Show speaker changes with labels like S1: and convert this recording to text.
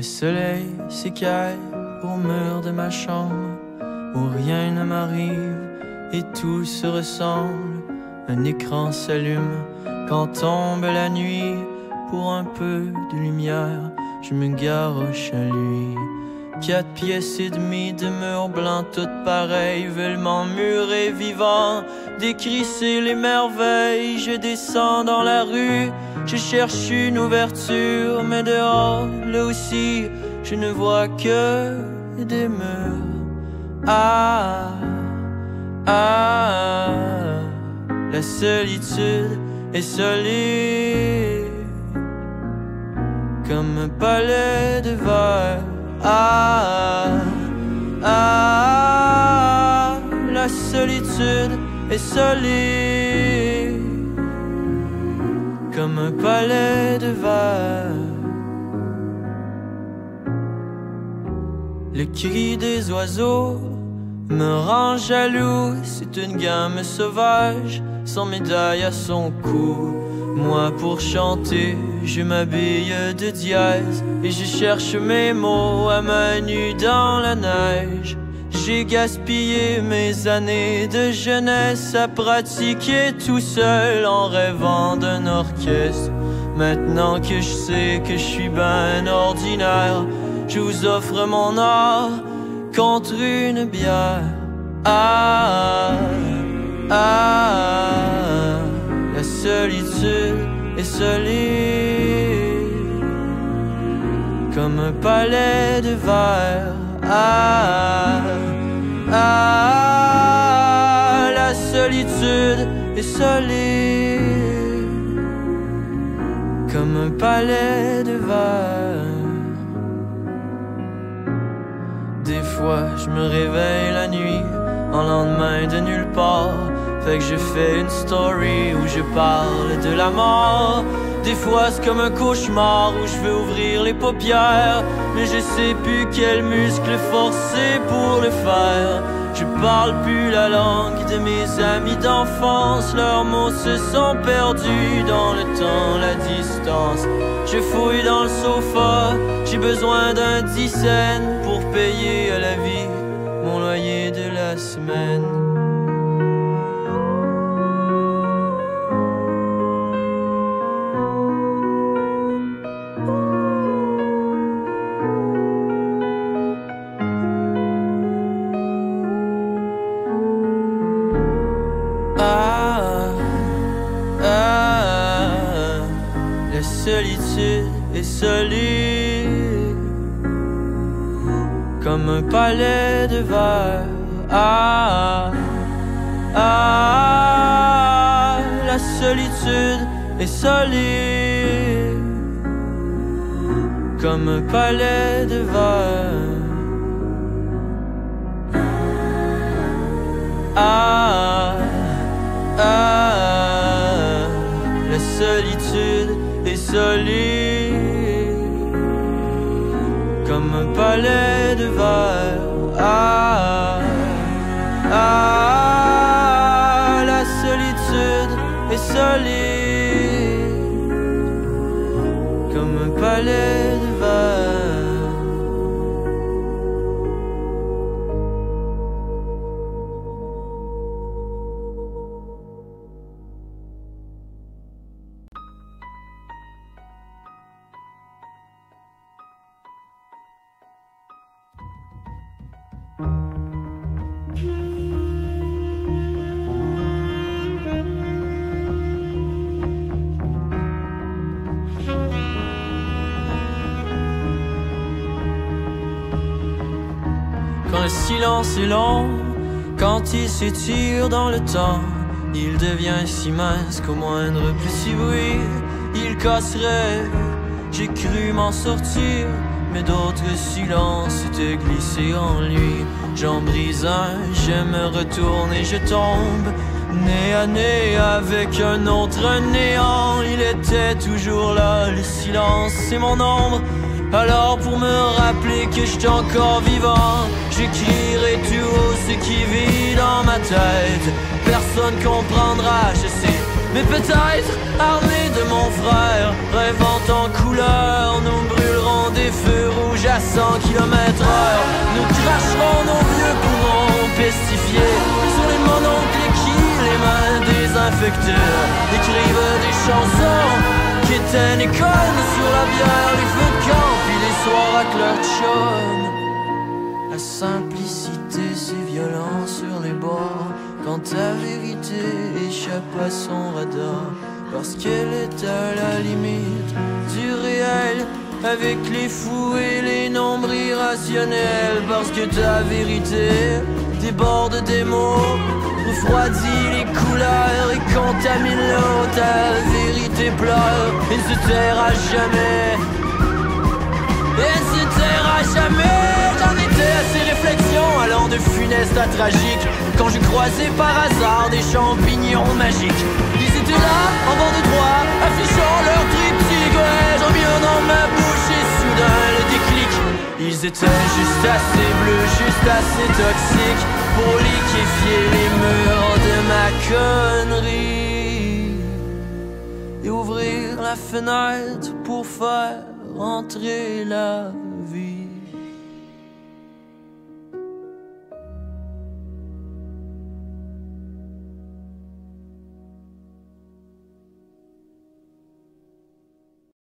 S1: soleil s'écaille au mur de ma chambre, où rien ne m'arrive et tout se ressemble. Un écran s'allume quand tombe la nuit. Pour un peu de lumière, je me garoche à lui. 4 pièces et demie de murs blancs, toutes pareilles, veulent mûr et vivant, décrisser les merveilles. Je descends dans la rue, je cherche une ouverture, mais dehors, là aussi, je ne vois que des murs. Ah, ah, la solitude est solide, comme un palais de verre. Ah, ah, la solitude est solide, comme un palais de verre. Le cri des oiseaux me rend jaloux. C'est une gamme sauvage, sans médaille à son cou. Moi pour chanter, je m'habille de dièse et je cherche mes mots à main nue dans la neige. J'ai gaspillé mes années de jeunesse à pratiquer tout seul en rêvant d'un orchestre. Maintenant que je sais que je suis ben ordinaire, je vous offre mon art contre une bière. Ah, ah, la solitude est solide, comme un palais de verre. Ah, ah, la solitude est solide, comme un palais de verre. Des fois, je me réveille la nuit, en lendemain de nulle part. Fait que je fais une story où je parle de la mort. Des fois c'est comme un cauchemar où je veux ouvrir les paupières, mais je sais plus quel muscle forcer pour le faire. Je parle plus la langue de mes amis d'enfance, leurs mots se sont perdus dans le temps, la distance. Je fouille dans le sofa, j'ai besoin d'un 10 cents pour payer à la vie mon loyer de la semaine. La solitude est solide, comme un palais de verre. Ah, ah, la solitude est solide, comme un palais de verre. Ah, ah, la solitude est solide, comme un palais de verre. Ah, ah, la solitude est solide, comme un palais de verre. Quand le silence est long, quand il s'étire dans le temps, il devient si mince qu'au moindre petit bruit, il casserait. J'ai cru m'en sortir, mais d'autres silences étaient glissés en lui. J'en brise un, je me retourne et je tombe, nez à nez avec un autre néant. Il était toujours là, le silence c'est mon ombre. Alors pour me rappeler que j'étais encore vivant, j'écrirai tout haut ce qui vit dans ma tête. Personne comprendra, je sais, mais peut-être armé de mon frère, rêvant en couleur, nous brûlerons des feux rouges à 100 km/h. Nous cracherons nos vieux poumons pestifiés sur les mononcles qui, les mains désinfectées, écrivent des chansons qui éteignent et cognent sur la bière, les feux de camp, puis les soirs avec leur chum. La simplicité, c'est violent sur les bords, quand ta vérité échappe à son radar, parce qu'elle est à la limite du réel, avec les fous et les nombres irrationnels, parce que ta vérité déborde des mots, refroidit les couleurs et contamine l'eau. Ta vérité pleure et se taira jamais, et se taira jamais. J'en étais à ces réflexions allant de funeste à tragique, quand j'ai croisé par hasard des champignons magiques. Ils étaient là, en bord de droit, affichant leur triptyque. Ouais, j'en viens dans ma bouche et soudain le déclic. Ils étaient juste assez bleus, juste assez toxiques pour liquéfier les murs de ma connerie et ouvrir la fenêtre pour faire entrer la vie.